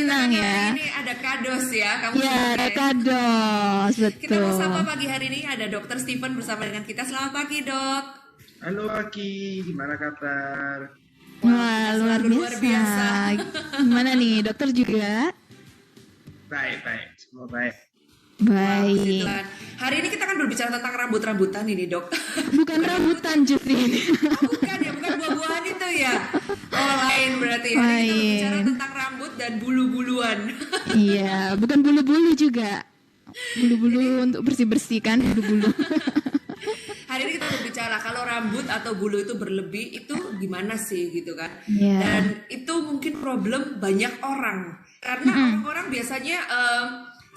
senang ya. Ini ada kados ya, kamu Ya, ada sebagai. kados, Kita mau betul. sapa pagi hari ini ada Dokter Stephen bersama dengan kita. Selamat pagi, Dok. Halo Aki, gimana kabar? Wah, luar selalu luar biasa. Gimana nih, dokter juga? Baik, semua baik. Baik. Puji Tuhan. Hari ini kita akan berbicara tentang rambut-rambutan ini, Dok. Bukan rambutan justru ini. Oh, bukan ya, bukan buah-buahan itu ya. Oh, lain berarti. Hari ini kita berbicara Lain. tentang rambut dan bulu-buluan. Iya, bukan bulu-bulu juga. Bulu-bulu untuk bersih-bersih kan, bulu-bulu. Hari ini kita berbicara kalau rambut atau bulu itu berlebih itu gimana sih gitu kan. Iya. Dan itu mungkin problem banyak orang. Karena orang-orang biasanya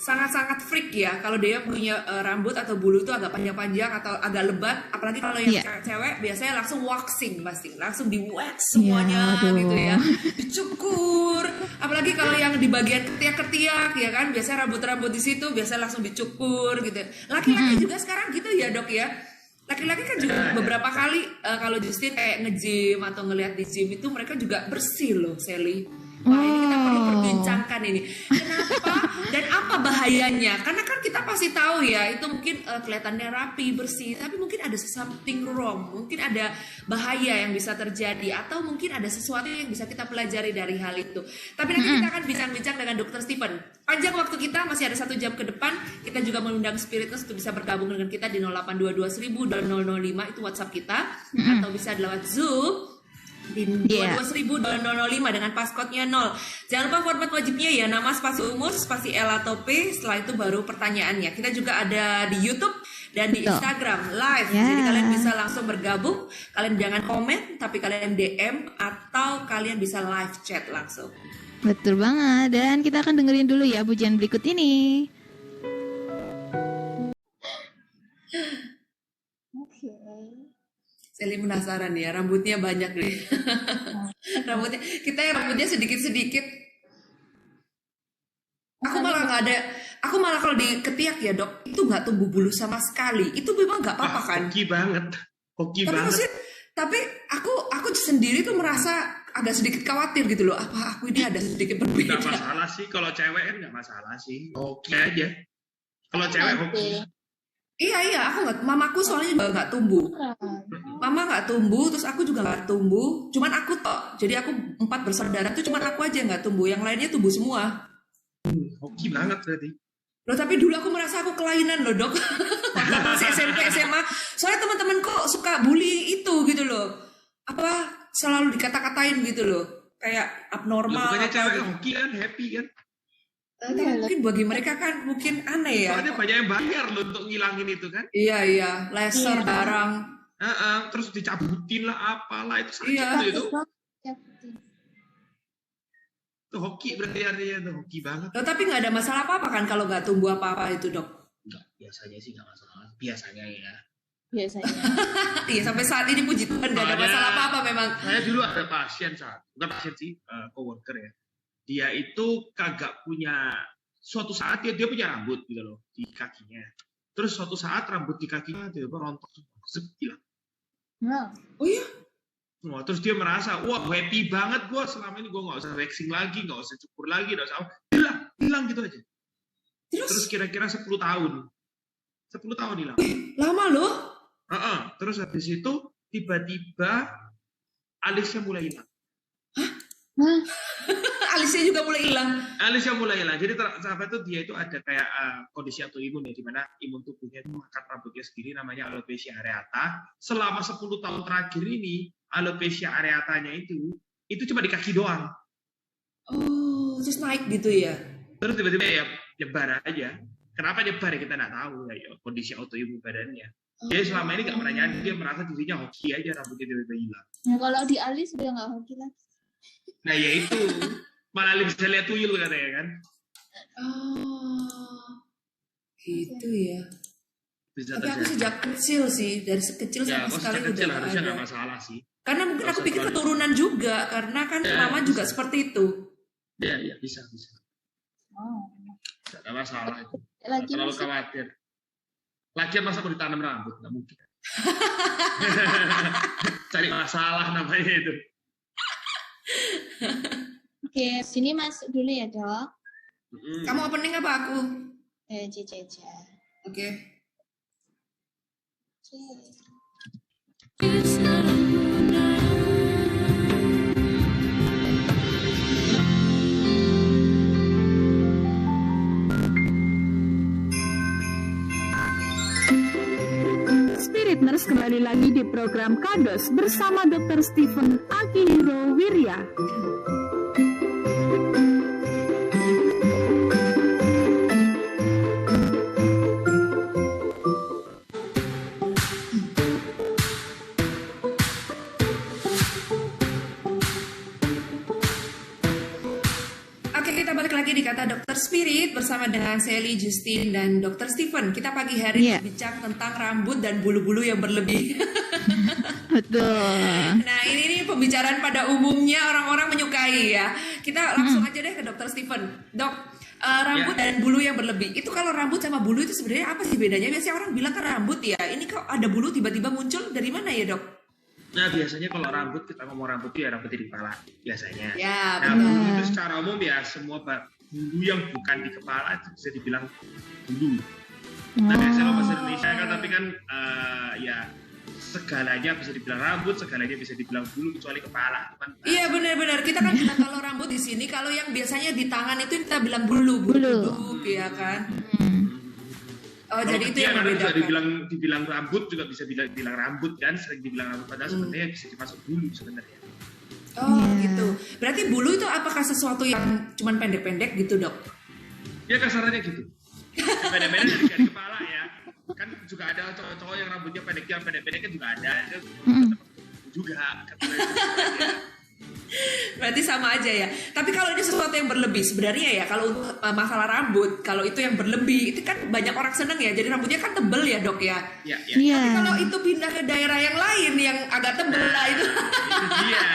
sangat-sangat freak ya kalau dia punya rambut atau bulu itu agak panjang-panjang atau agak lebat, apalagi kalau yang Iya. cewek biasanya langsung waxing, pasti langsung di wax semuanya Iya, aduh. gitu ya, dicukur. Apalagi kalau yang di bagian ketiak-ketiak ya kan, biasanya rambut-rambut di situ biasanya langsung dicukur gitu. Laki-laki juga sekarang gitu ya, Dok ya. Laki-laki kan juga beberapa kali kalau Justin kayak nge-gym atau ngelihat di gym itu mereka juga bersih loh, Sally. Wah, ini kita perlu perbincangkan ini. Kenapa dan apa bahayanya? Karena kan kita pasti tahu ya, itu mungkin kelihatannya rapi, bersih, tapi mungkin ada something wrong. Mungkin ada bahaya yang bisa terjadi atau mungkin ada sesuatu yang bisa kita pelajari dari hal itu. Tapi nanti kita akan bincang-bincang dengan Dokter Stephen. Panjang waktu kita, masih ada 1 jam ke depan. Kita juga mengundang Spiritness untuk bisa bergabung dengan kita di 0822 1000 dan 005 itu WhatsApp kita, atau bisa lewat Zoom di 22.000 dengan passcode-nya 0. Jangan lupa format wajibnya ya, nama, spasi umur, spasi L atau P, setelah itu baru pertanyaannya. Kita juga ada di YouTube dan di Betul. Instagram live. Ya. Jadi kalian bisa langsung bergabung. Kalian jangan komen, tapi kalian DM atau kalian bisa live chat langsung. Betul banget. Dan kita akan dengerin dulu ya pujian berikut ini. Oke. Sally penasaran ya, rambutnya banyak deh. Rambutnya, kita yang rambutnya sedikit-sedikit. Aku malah nggak ada, aku malah kalau di ketiak ya, Dok, itu nggak tumbuh bulu sama sekali. Itu memang nggak apa-apa kan? Hoki banget, hoki Tapi banget. maksudnya, tapi aku sendiri tuh merasa agak sedikit khawatir gitu loh. Apa aku ini ada sedikit Nggak berbeda? masalah sih, kalau cewek kan nggak masalah sih. Hoki aja. Kalau cewek hoki. Iya, aku nggak. Mamaku soalnya juga nggak tumbuh. Mama nggak tumbuh, terus aku juga nggak tumbuh. Cuman aku tok. Jadi aku 4 bersaudara tuh cuman aku aja nggak tumbuh. Yang lainnya tumbuh semua. Hoki banget berarti. Loh, tapi dulu aku merasa aku kelainan loh, Dok. Waktu masih SMP, SMA. Soalnya teman-temanku suka bully itu gitu loh. Apa selalu dikata-katain gitu loh. Kayak abnormal. Bukannya apa cewek gitu. hoki kan happy kan? Tapi mungkin bagi mereka kan mungkin aneh ya. Soalnya banyak yang bayar loh untuk ngilangin itu kan. Iya, laser Iya. barang. Terus dicabutin lah apalah itu sakit Iya. tuh itu. Ya, Itu hoki berarti artinya itu hoki banget. Loh, tapi nggak ada masalah apa-apa kan kalau nggak tumbuh apa-apa itu, Dok? Enggak, biasanya sih nggak masalah. Biasanya ya. biasanya. Iya, sampai saat ini puji Tuhan nggak ada Ada. masalah apa-apa memang. Saya dulu ada pasien bukan pasien sih, coworker ya. Dia itu kagak punya, suatu saat dia punya rambut gitu loh di kakinya. Terus suatu saat rambut di kakinya tiba-tiba rontok semua, hilang. Nah, Oh iya? Wah, terus dia merasa, wah happy banget gue selama ini gue nggak usah waxing lagi, nggak usah cukur lagi, nggak usah apa. Hilang gitu aja. Terus kira-kira 10 tahun. 10 tahun hilang. Lama loh. Terus habis itu tiba-tiba alisnya mulai hilang. nah, Alisnya juga mulai hilang. Alisnya mulai hilang. Jadi sahabat itu dia itu ada kayak kondisi autoimun ya, di mana imun tubuhnya itu makan rambutnya sendiri, namanya alopecia areata. Selama 10 tahun terakhir ini alopecia areatanya itu cuma di kaki doang. Oh, terus naik gitu ya? Terus tiba-tiba ya nyebar aja. Kenapa nyebar ya kita nggak tahu ya, kondisi autoimun badannya. Dia selama ini nggak pernah nyadar, dia merasa dirinya hoki aja rambutnya tiba-tiba hilang. nah kalau di alis udah nggak hoki lagi. Nah ya itu malah bisa lihat tuyul katanya kan. Oh, gitu ya. Bisa Tapi aku terjadi. sejak kecil sih, dari sekecil Ya, sama kalau sekali sejak udah kecil nggak harusnya ada. nggak masalah sih. Karena mungkin Nggak aku usah pikir terlalu- keturunan juga, karena kan Ya, mama juga bisa. seperti itu. Ya bisa. Oh. Nggak ada masalah itu. Nggak Lagi terlalu masih khawatir. Lagian masa mau ditanam rambut? Nggak mungkin. Cari masalah namanya itu. Oke, sini masuk dulu ya, Dok. Kamu opening apa aku? Cica. Oke. Spirit Nurse kembali lagi di program Kados bersama Dr. Stephen Akihiro Wirya. Oke, kita balik lagi di Kata Dokter Spirit bersama dengan Sally, Justin, dan Dokter Stephen. Kita pagi hari Iya. berbincang tentang rambut dan bulu-bulu yang berlebih. Betul. Nah, ini pembicaraan pada umumnya orang-orang menyukai ya. Kita langsung aja deh ke Dokter Stephen. Dok, rambut dan bulu yang berlebih. Itu kalau rambut sama bulu itu sebenarnya apa sih bedanya? Biasanya orang bilang kan rambut ya. Ini kok ada bulu tiba-tiba muncul dari mana ya, Dok? Nah, biasanya kalau rambut, kita ngomong rambut itu ya rambut di kepala biasanya. Ya, Nah, benar. bulu itu secara umum ya semua bulu yang bukan di kepala itu bisa dibilang bulu. Nah, biasanya kalau bahasa Indonesia kan, tapi kan ya segalanya bisa dibilang rambut, segalanya bisa dibilang bulu kecuali kepala. Iya, benar-benar. Kita kan bilang kalau rambut di sini, kalau yang biasanya di tangan itu kita bilang bulu duduk, ya kan? Oh, Kalau jadi itu kecil yang kadang juga membedakan. dibilang rambut juga bisa bilang rambut kan, sering dibilang rambut padahal sebenarnya bisa dimasuk bulu sebenarnya. Oh, Iya. gitu. Berarti bulu itu apakah sesuatu yang cuman pendek-pendek gitu, Dok? Ya kasarannya gitu. Pendek-pendek dari kepala ya. Kan juga ada cowok-cowok yang rambutnya pendek kan juga ada. Itu juga. Berarti sama aja ya. Tapi kalau ini sesuatu yang berlebih sebenarnya ya, kalau untuk masalah rambut, kalau itu yang berlebih, itu kan banyak orang seneng ya. Jadi rambutnya kan tebel ya, Dok ya. Ya. Iya. Tapi kalau itu pindah ke daerah yang lain yang agak tebel lah itu. Itu dia.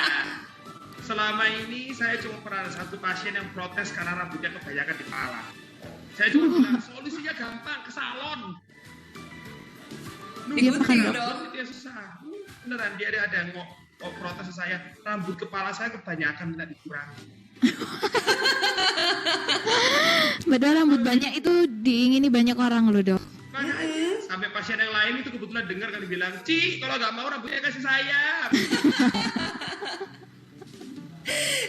Selama ini saya cuma pernah ada satu pasien yang protes karena rambutnya kebanyakan di kepala. Saya cuma bilang solusinya gampang, ke salon. Digunting, Dok. Dok. Itu ya susah. Beneran dia ada yang protes ke saya, rambut kepala saya kebanyakan minta dikurangi. Padahal rambut banyak itu diingini banyak orang loh, Dok. Makanya sampai pasien yang lain itu kebetulan dengar kan bilang, Ci, kalau nggak mau rambutnya kasih saya.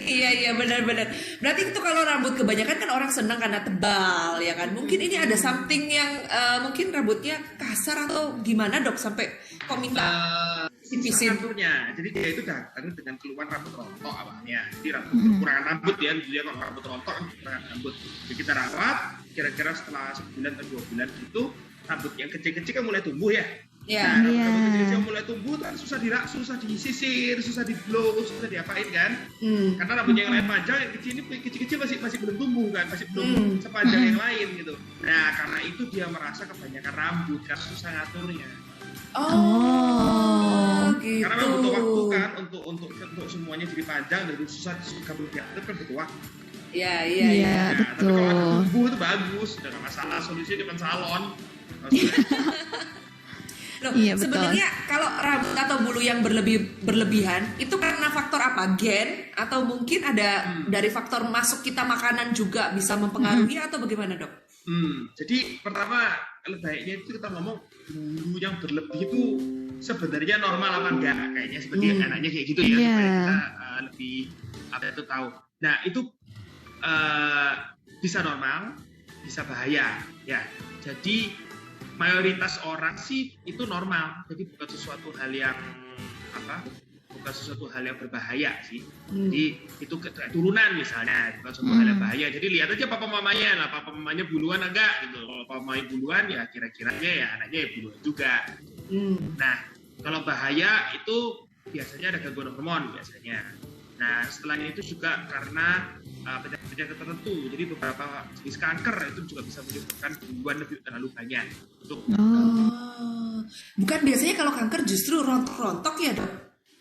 Iya benar-benar. Berarti itu kalau rambut kebanyakan kan orang senang karena tebal ya kan. Mungkin ini ada something yang mungkin rambutnya kasar atau gimana, Dok, sampai kok minta tipisin. Kantornya, jadi dia itu datang dengan keluhan rambut rontok awalnya. Jadi kekurangan rambut ya, dia kalau rambut rontok kekurangan rambut. Jadi kita rawat, kira-kira setelah sebulan atau 2 bulan itu rambut yang kecil-kecil kan mulai tumbuh ya. Ya. Nah, Iya. rambut kecil-kecil mulai tumbuh, kan susah disisir, susah di blow, susah diapain kan? Karena rambutnya yang lain panjang, yang kecil masih belum tumbuh kan, masih belum sepanjang yang lain gitu. Nah, karena itu dia merasa kebanyakan rambut, karena susah ngaturnya. Oh, gitu. Karena memang butuh waktu kan untuk semuanya jadi panjang dan susah belum diatur kan butuh waktu. Iya. Iya, Nah, tapi kalau ada betul. tumbuh itu bagus, tidak masalah, solusinya cuma salon. Loh, Iya, betul. sebenarnya kalau rambut atau bulu yang berlebihan itu karena faktor apa? Gen atau mungkin ada dari faktor masuk kita makanan juga bisa mempengaruhi atau bagaimana, Dok? Jadi pertama baiknya itu kita ngomong bulu yang berlebih itu sebenarnya normal apa enggak, kayaknya seperti enaknya kayak gitu ya, Iya. supaya kita lebih apa itu tahu. Nah itu bisa normal, bisa bahaya ya. Jadi mayoritas orang sih itu normal, jadi bukan sesuatu hal yang berbahaya sih. Jadi itu turunan misalnya, bukan sesuatu hal yang bahaya. Jadi lihat aja papa mamanya lah, papa mamanya buluan agak gitu. Kalau papa mamanya buluan ya kira-kiranya ya anaknya ya buluan juga. Nah kalau bahaya itu biasanya ada gangguan hormon biasanya. Nah setelahnya itu juga karena penyakit tertentu, jadi beberapa jenis kanker itu juga bisa menyebabkan gangguan lebih terlalu banyak. Bukan biasanya kalau kanker justru rontok-rontok ya, Dok?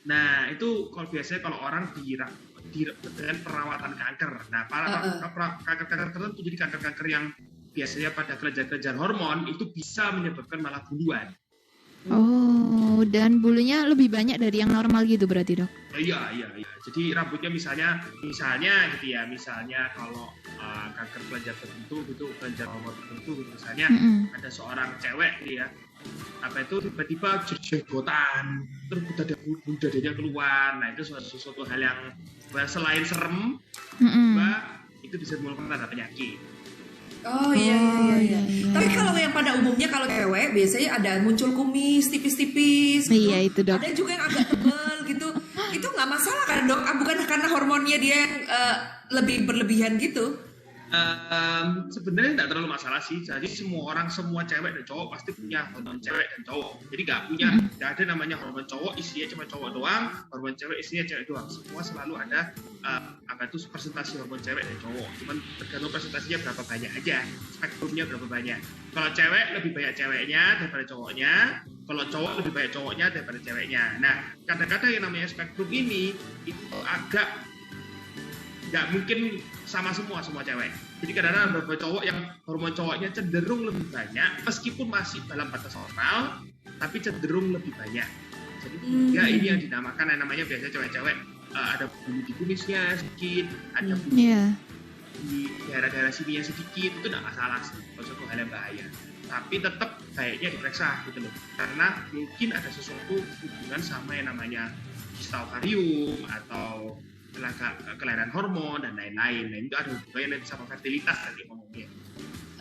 Nah itu kalau biasanya kalau orang dengan perawatan kanker. Nah kanker-kanker tertentu, jadi kanker-kanker yang biasanya pada kelenjar-kelenjar hormon itu bisa menyebabkan malah buluan. Oh, dan bulunya lebih banyak dari yang normal gitu berarti, Dok? Iya. Jadi rambutnya misalnya gitu ya, misalnya kalau kanker kelenjar tertentu gitu, kelenjar nomor tertentu gitu, misalnya ada seorang cewek gitu ya, apa itu tiba-tiba jenggotan, terus dadanya keluar. Nah, itu suatu hal yang selain serem, itu bisa menimbulkan tanda penyakit. Oh iya. Tapi kalau yang pada umumnya kalau cewek biasanya ada muncul kumis tipis-tipis. Iya itu, Dok. Ada juga yang agak tebal gitu. Itu nggak masalah kan, Dok? Bukan karena hormonnya dia yang lebih berlebihan gitu. Sebenarnya tidak terlalu masalah sih. Jadi semua cewek dan cowok pasti punya hormon cewek dan cowok. Jadi nggak ada namanya hormon cowok isinya cuma cowok doang, hormon cewek isinya cewek doang. Semua selalu ada persentase hormon cewek dan cowok. Cuman tergantung presentasinya berapa banyak aja, spektrumnya berapa banyak. Kalau cewek lebih banyak ceweknya daripada cowoknya, kalau cowok lebih banyak cowoknya daripada ceweknya. Nah, kadang-kadang yang namanya spektrum ini itu agak nggak mungkin sama semua cewek. Jadi kadang-kadang ada beberapa cowok yang hormon cowoknya cenderung lebih banyak, meskipun masih dalam batas normal, tapi cenderung lebih banyak. Jadi ya ini yang dinamakan yang namanya biasanya cewek-cewek ada bulu di kumisnya sedikit, ada bulu di daerah-daerah sini yang sedikit, itu tidak masalah sih, suatu hal yang bahaya. Tapi tetap baiknya diperiksa gitu loh, karena mungkin ada sesuatu hubungan sama yang namanya kistal ovarium atau kelainan hormon dan lain-lain. Nah, itu ada hubungannya sama fertilitas nanti ngomongnya.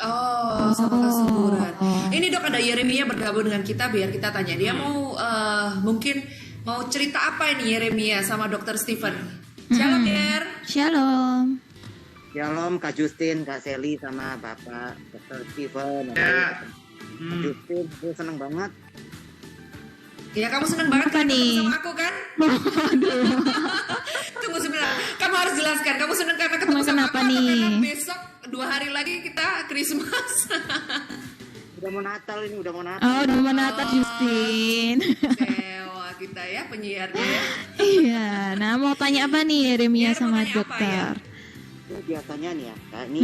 Oh, sama kesuburan. Ini Dok, ada Yeremia bergabung dengan kita, biar kita tanya. Dia mau mungkin mau cerita apa ini Yeremia sama Dr. Stephen. Shalom, Yer. Shalom. Shalom Kak Justin, Kak Sally sama Bapak Dr. Stephen. Ya. Kak Justin, aku seneng banget. Ya, kamu seneng banget kan ketemu sama aku kan? Tunggu sebentar, kamu harus jelaskan. Kamu seneng karena ketemu sama aku atau karena besok 2 hari lagi kita Christmas? Udah mau Natal ini, udah mau Natal. Oh, udah mau Natal, Justin. Dewa kita ya, penyiarnya ya. Iya, nah mau tanya apa nih Yeremia sama dokter? Itu biasanya nih ya, Kak, ini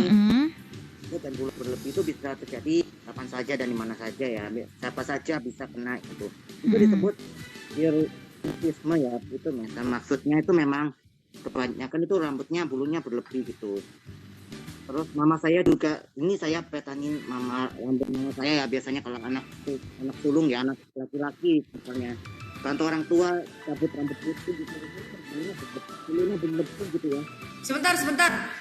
dan bulu berlebih itu bisa terjadi kapan saja dan di mana saja ya. Siapa saja bisa kena itu. Itu disebut hirsutisme ya. Itu maksudnya itu memang kebanyakan itu rambutnya bulunya berlebih gitu. Terus mama saya juga, ini saya petanin rambut mama saya ya, biasanya kalau anak sulung ya, anak laki-laki misalnya, bantu orang tua cabut rambut putih gitu, bulunya berlebih gitu ya. Sebentar,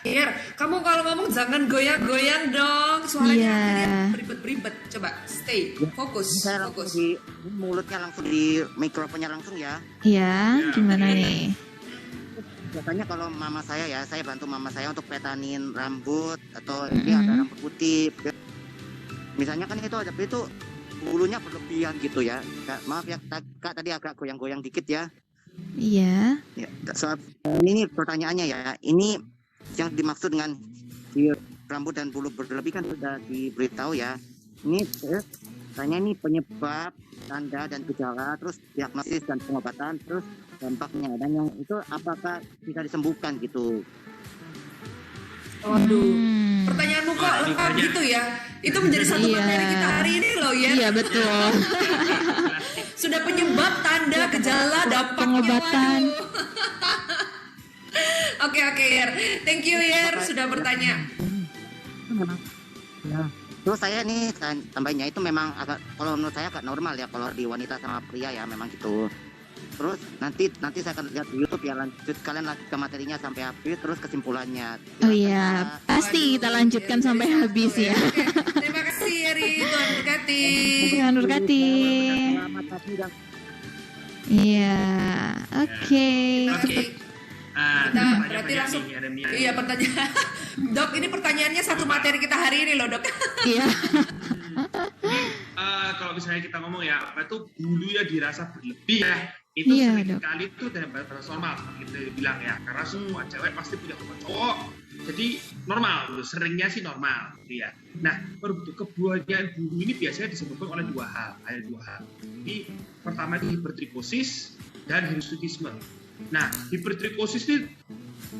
Yer, kamu kalau ngomong jangan goyang-goyang dong, suaranya beribet-beribet. Coba stay, fokus. Saya fokus di mulutnya, langsung di mikrofonnya langsung ya. Iya, gimana nih? Biasanya kalau mama saya ya, saya bantu mama saya untuk petanin rambut atau dia ada rambut putih. Misalnya kan itu ada itu bulunya berlebihan gitu ya. Maaf ya Kak, tadi agak goyang-goyang dikit ya. Iya. Ya, soal ini pertanyaannya ya, ini yang dimaksud dengan rambut dan bulu berlebih kan sudah diberitahu ya. Ini tanya ini penyebab, tanda dan gejala, terus diagnosis dan pengobatan, terus dampaknya, dan yang itu apakah bisa disembuhkan gitu. Waduh, pertanyaanmu kok lengkap gitu ya? Itu menjadi satu materi kita hari ini loh ya. Iya betul. Sudah penyebab, tanda, gejala, dampaknya. Pengobatan. Oke, Yer. Thank you Yer sudah bertanya. Ya. Terus saya nih tambahnya itu memang agak, kalau menurut saya agak normal ya kalau di wanita sama pria ya, memang gitu. Terus nanti saya akan lihat di YouTube ya, kalian lanjut ke materinya sampai habis, terus kesimpulannya. Oh iya, pasti kita lanjutkan sampai habis ya. Terima kasih Yeri, Tuhan berkati. Tuhan berkati. Iya, oke. Kita berarti langsung. Iya, pertanyaan. Dok, ini pertanyaannya satu materi kita hari ini loh, Dok. Iya. Kalau misalnya kita ngomong ya, apa itu bulu ya dirasa berlebih ya, itu sering kali itu dalam batas normal seperti kita bilang ya, karena semua cewek pasti punya hormon cowok, jadi normal, seringnya sih normal gitu ya. Nah, kebuahan bulu ini biasanya disebabkan oleh dua hal. Jadi pertama itu hipertrikosis dan hirsutisme. Nah, hipertrikosis ini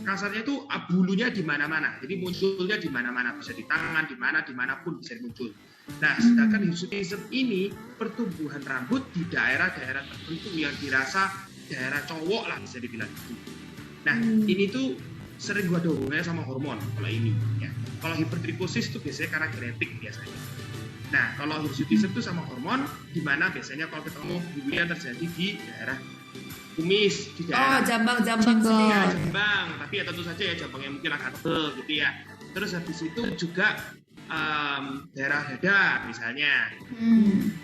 kasarnya itu bulunya di mana-mana. Jadi munculnya di mana-mana, bisa di tangan, dimanapun bisa muncul. Nah, sedangkan hirsutism ini pertumbuhan rambut di daerah-daerah tertentu yang dirasa daerah cowok lah bisa dibilang gitu. Nah, ini tuh sering gua hubungannya sama hormon kalau ini ya. Kalau hipertrikosis itu biasanya karena genetik biasanya. Nah, kalau hirsutism itu sama hormon, di mana biasanya kalau kita ngomong bulunya terjadi di daerah kumis, di daerah jambang sini ya. jambang, tapi ya tentu saja ya jambangnya mungkin agak tebal gitu ya. Terus habis itu juga daerah dada misalnya,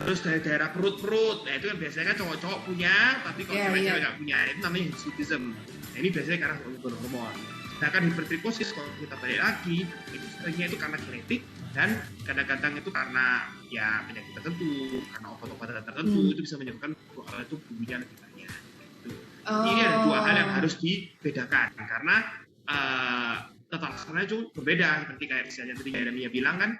terus daerah perut, nah itu kan biasanya kan cowok-cowok punya, tapi kalau cewek nggak punya, itu namanya hirsutism. Nah, ini biasanya karena hormon. Nah kan hipertrikosis kalau kita balik lagi, itu sebenarnya itu karena genetik dan kadang-kadang itu karena ya penyakit tertentu, karena obat-obatan tertentu itu bisa menyebabkan itu bulunya lebih banyak. Ini ada dua hal yang harus dibedakan karena tata laksananya itu berbeda, seperti kayak misalnya tadi Mia bilang kan,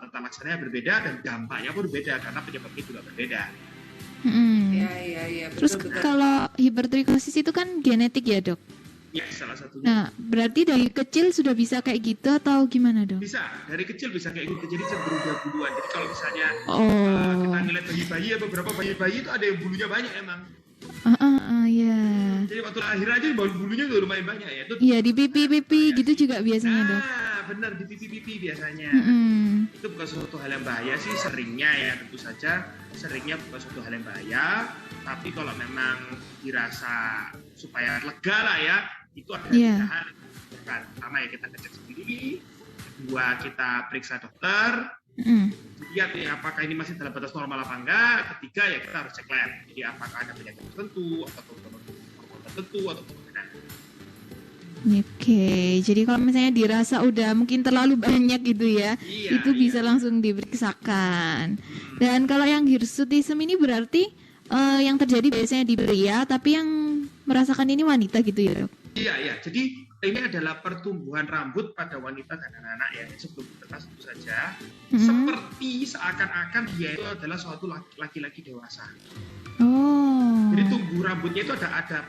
tata laksananya berbeda dan dampaknya pun berbeda karena penyebabnya juga berbeda. Iya, Terus kalau hipertrikosis itu kan genetik ya dok? Ya, salah satunya. Nah, berarti dari kecil sudah bisa kayak gitu atau gimana dok? Bisa, dari kecil bisa kayak gitu, jadi cenderung buluan. Jadi kalau misalnya kita ngeliat bayi-bayi, beberapa bayi-bayi itu ada yang bulunya banyak emang. Iya. Jadi waktu lahir aja bulunya udah lumayan banyak ya. Iya, di pipi-pipi gitu juga biasanya dok. Benar, di pipi-pipi biasanya. Itu bukan suatu hal yang bahaya sih, seringnya ya tentu saja. Seringnya bukan suatu hal yang bahaya. Tapi kalau memang dirasa supaya lega lah ya, itu ada tiga hal. Pertama ya kita ngecek sendiri. Kedua kita periksa dokter. Lihat ya apakah ini masih dalam batas normal apa enggak. Ketiga ya kita harus cek lab. Jadi apakah ada penyakit tertentu atau hormon tertentu atau bagaimana. Oke, jadi kalau misalnya dirasa udah mungkin terlalu banyak gitu ya, itu bisa langsung diperiksakan. Dan kalau yang hirsutism ini berarti yang terjadi biasanya di pria, tapi yang merasakan ini wanita gitu ya dok? Iya. Jadi ini adalah pertumbuhan rambut pada wanita dan anak-anak ya. Sebelum kita tentu saja, seperti seakan-akan dia itu adalah suatu laki-laki dewasa. Jadi tumbuh rambutnya itu ada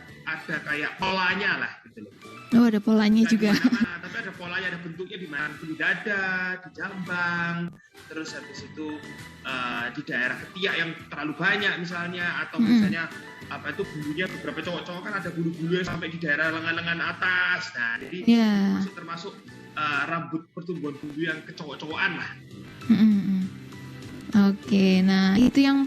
kayak polanya lah gitu loh. Oh, ada polanya juga. Tapi ada polanya, ada bentuknya di mana, di dada, di jambang, terus habis itu di daerah ketiak yang terlalu banyak misalnya, atau misalnya apa itu bulunya, beberapa cowok-cowok kan ada bulu-bulu sampai di daerah lengan-lengan atas. Nah, jadi termasuk rambut pertumbuhan bulu yang kecowok-cowokan lah. Oke, nah itu yang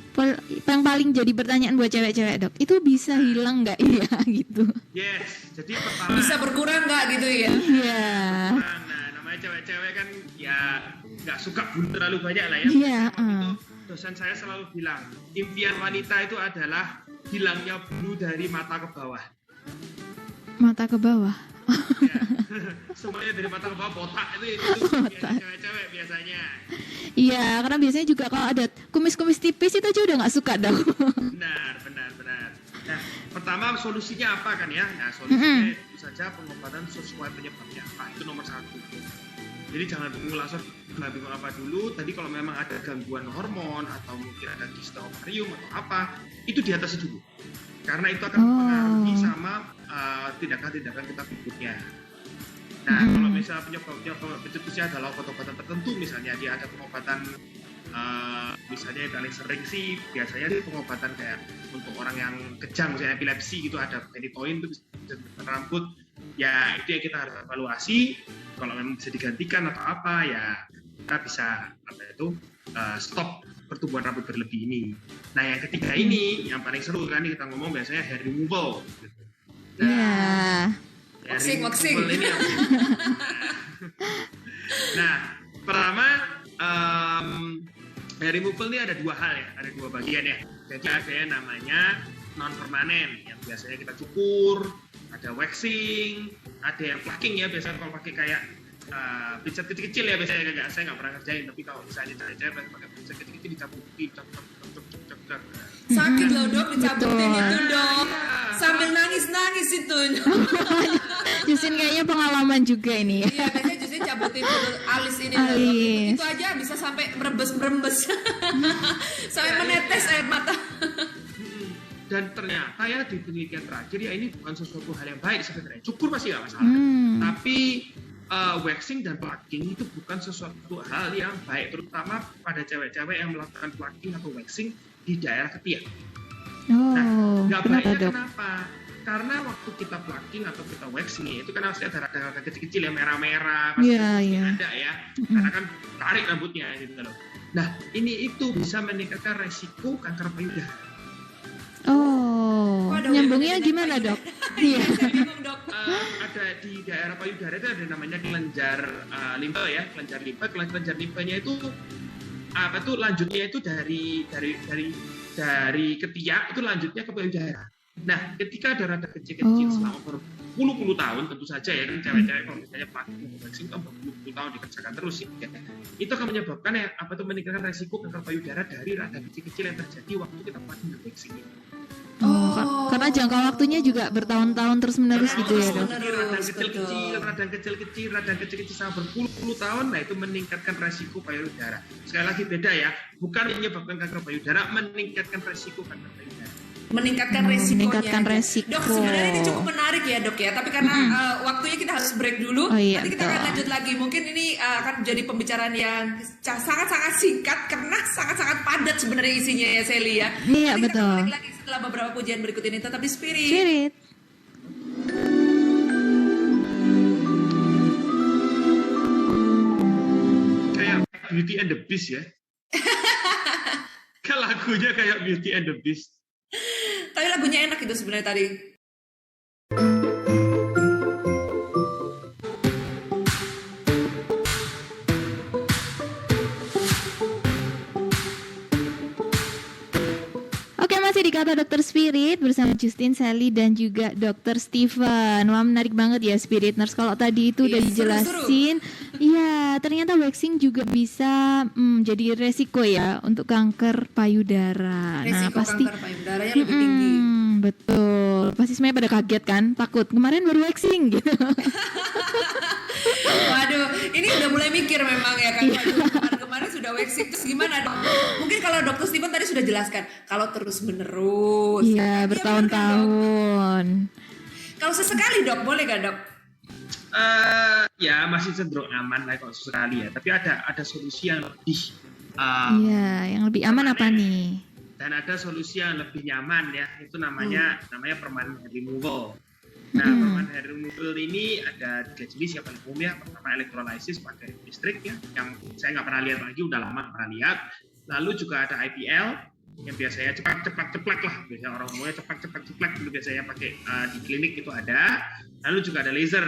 paling jadi pertanyaan buat cewek-cewek dok. Itu bisa hilang nggak ya gitu? Yes, jadi pertama bisa berkurang nggak gitu ya? Iya. Nah, namanya cewek-cewek kan ya nggak suka bulu terlalu banyak lah ya. Iya. Itu dosen saya selalu bilang, impian wanita itu adalah hilangnya bulu dari mata ke bawah. Mata ke bawah. Ya. Semuanya dari mata ke bawah botak itu cewek-cewek biasanya. Iya, karena biasanya juga kalau ada kumis-kumis tipis itu aja udah nggak suka dong. Benar. Nah, pertama solusinya apa kan ya? Nah, solusinya itu saja pengobatan sesuai penyebabnya apa, itu nomor 1. Jadi jangan langsung bingung apa dulu. Tadi kalau memang ada gangguan hormon atau mungkin ada kista ovarium atau apa, itu diatasi dulu. Karena itu akan mempengaruhi sama tindakan-tindakan kita berikutnya. Nah, kalau misalnya penyebabnya pencetusnya adalah obat-obatan tertentu, misalnya dia ada pengobatan, misalnya yang paling sering sih biasanya di pengobatan kayak untuk orang yang kejang, misalnya epilepsi gitu, ada phenytoin itu bisa rambut. Ya itu yang kita harus evaluasi. Kalau memang bisa digantikan atau apa, ya kita bisa stop pertumbuhan rambut berlebih ini. Nah yang ketiga ini yang paling seru kan kita ngomong biasanya hair removal. Waxing. Ini nah, pertama hair removal ini ada dua hal ya, ada dua bagian ya. Jadi ada yang namanya non permanen yang biasanya kita cukur, ada waxing, ada yang plucking ya, biasanya kalau pakai kayak pijat kecil-kecil ya biasanya, saya nggak pernah kerjain, tapi kalau misalnya saya pakai pijat kecil-kecil dicabutin, sakit loh dok, dicabutin itu dok, sambil nangis itu. Jusin kayaknya pengalaman juga ini ya. Iya, biasanya Jusin cabutin alis ini itu aja bisa sampai merembes sampai menetes air mata. Dan ternyata ya di penelitian terakhir ya ini bukan sesuatu hal yang baik sebenarnya. Cukur pasti nggak masalah. Tapi waxing dan plucking itu bukan sesuatu hal yang baik, terutama pada cewek-cewek yang melakukan plucking atau waxing di daerah ketiak. Nggak baiknya kenapa? Karena waktu kita plucking atau kita waxing itu kan harusnya darah-darah kecil-kecil yang merah-merah pasti ada ya, karena kan tarik rambutnya gitu loh. Nah ini itu bisa meningkatkan resiko kanker payudara. Nyambungnya gimana dok? Iya. Ada di daerah payudara itu ada namanya kelenjar limpa ya, kelenjar limpa. Kelenjar limpanya itu apa tuh lanjutnya itu dari ketiak itu lanjutnya ke payudara. Nah, ketika ada rada kecil-kecil selama berpuluh-puluh tahun, tentu saja ya kan cewek-cewek kalau misalnya plucking atau waxing itu berpuluh-puluh tahun dikerjakan terus ya, itu akan menyebabkan meningkatkan resiko kanker payudara dari rada kecil-kecil yang terjadi waktu kita plucking dan waxing ini. Karena jangka waktunya juga bertahun-tahun terus-menerus gitu ya dok. Radang kecil-kecil sama berpuluh-puluh tahun, nah itu meningkatkan resiko payudara. Sekali lagi beda ya, bukan menyebabkan kanker payudara, meningkatkan resiko kanker payudara. Meningkatkan resiko. Dok, sebenarnya ini cukup menarik ya dok ya, tapi karena waktunya kita harus break dulu. Nanti kita akan lanjut lagi. Mungkin ini akan jadi pembicaraan yang sangat-sangat singkat karena sangat-sangat padat sebenarnya isinya ya Sally ya. Iya nanti betul. Kita balik lagi setelah beberapa pujian berikut ini, tetap di Spirit. Kayak Beauty and the Beast ya. Kan lagunya kayak Beauty and the Beast. Tapi lagunya enak itu sebenarnya tadi. Oke, masih di Kata Dokter Spirit bersama Justin, Sally, dan juga Dokter Steven. Wah, menarik banget ya Spirit Nurse. Kalau tadi itu udah dijelasin, iya ternyata waxing juga bisa jadi resiko ya untuk kanker payudara. Resiko pasti kanker payudaranya lebih tinggi. Betul. Pasti semuanya pada kaget kan, takut kemarin baru waxing gitu. Waduh, ini udah mulai mikir memang ya kan. Kemarin sudah waxing, terus gimana dok? Mungkin kalau Dokter Steven tadi sudah jelaskan, kalau terus menerus. Iya, bertahun-tahun. Kalau sesekali dok, boleh gak dok? Ya masih cenderung aman lah kalau sesekali ya. Tapi ada solusi yang lebih. Yang lebih aman apa nih? Dan ada solusi yang lebih nyaman ya. Itu namanya permanent hair removal. Nah, permanent hair removal ini ada 3 jenis yang paling umum ya. Pertama elektrolisis pakai listrik ya, yang saya nggak pernah lihat lagi, udah lama nggak pernah lihat. Lalu juga ada IPL yang biasanya cepat-cepat lah, biasanya orang umumnya cepat-cepat itu biasanya pakai di klinik itu ada. Lalu juga ada laser.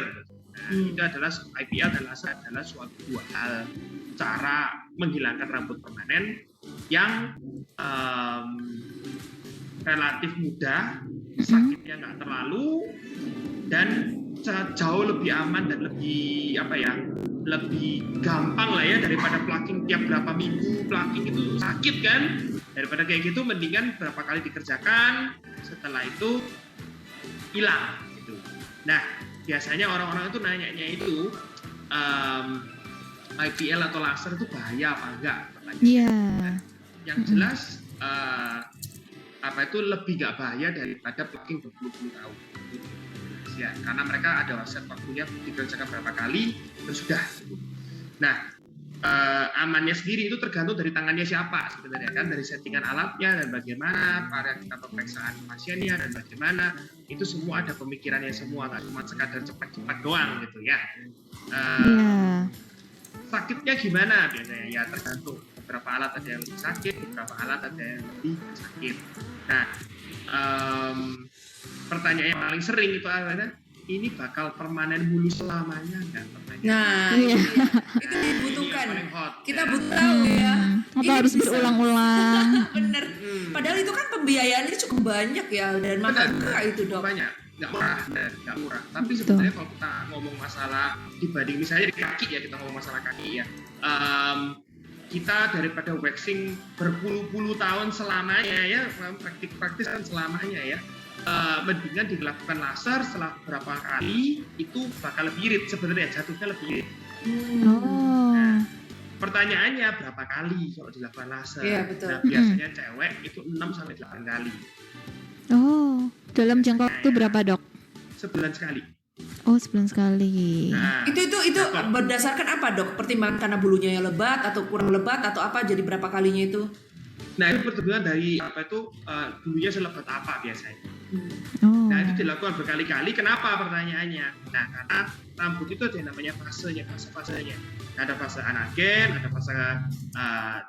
Nah, itu adalah IPL dan laser adalah suatu dua hal cara menghilangkan rambut permanen yang relatif mudah, sakitnya nggak terlalu, dan jauh lebih aman dan lebih lebih gampang lah ya daripada plucking tiap berapa minggu. Plucking itu sakit kan, daripada kayak gitu mendingan berapa kali dikerjakan, setelah itu hilang gitu. Nah biasanya orang-orang itu nanyanya itu IPL atau laser itu bahaya apa enggak? Iya. Yang jelas lebih nggak bahaya daripada plucking berpuluh-puluh tahun. Ya, karena mereka ada wasit waktunya dikerjakan berapa kali terus sudah. Nah, amannya sendiri itu tergantung dari tangannya siapa sebenarnya kan, dari settingan alatnya dan bagaimana para kita pemeriksaan pasiennya dan bagaimana itu semua ada pemikirannya semua, nggak cuma sekadar cepat-cepat doang gitu ya. Sakitnya gimana biasanya ya tergantung, beberapa alat ada yang lebih sakit, beberapa alat ada yang lebih sakit. Nah, pertanyaan yang paling sering itu adalah ini bakal permanen mulu selamanya nggak? Nah, itu dibutuhkan. Kita butuh tahu ya. Apa harus berulang-ulang? Bener. Padahal itu kan pembiayaannya cukup banyak ya, dan mahal itu dok. Banyak, nggak murah. Tapi sebenarnya kalau kita ngomong masalah dibanding misalnya di kaki ya, kita ngomong masalah kaki ya. Kita daripada waxing berpuluh-puluh tahun selamanya ya, praktis kan selamanya ya. Mendingan dilakukan laser setelah beberapa kali itu bakal lebih irit sebenarnya, jatuhnya lebih irit. Nah, pertanyaannya berapa kali kalau dilakukan laser? Iya, betul. Nah, biasanya cewek itu 6-8 kali. Dalam jangka waktu berapa, Dok? Sebulan sekali. Oh, sebulan sekali. Nah, Itu berdasarkan apa, Dok? Pertimbangan karena bulunya yang lebat atau kurang lebat atau apa, jadi berapa kalinya itu? nah itu pertimbangan dari dulunya selebat apa biasanya. Oh. Nah itu dilakukan berkali-kali. Kenapa pertanyaannya? Nah karena rambut itu ada yang namanya fase-fasenya. Ada fase anagen, ada fase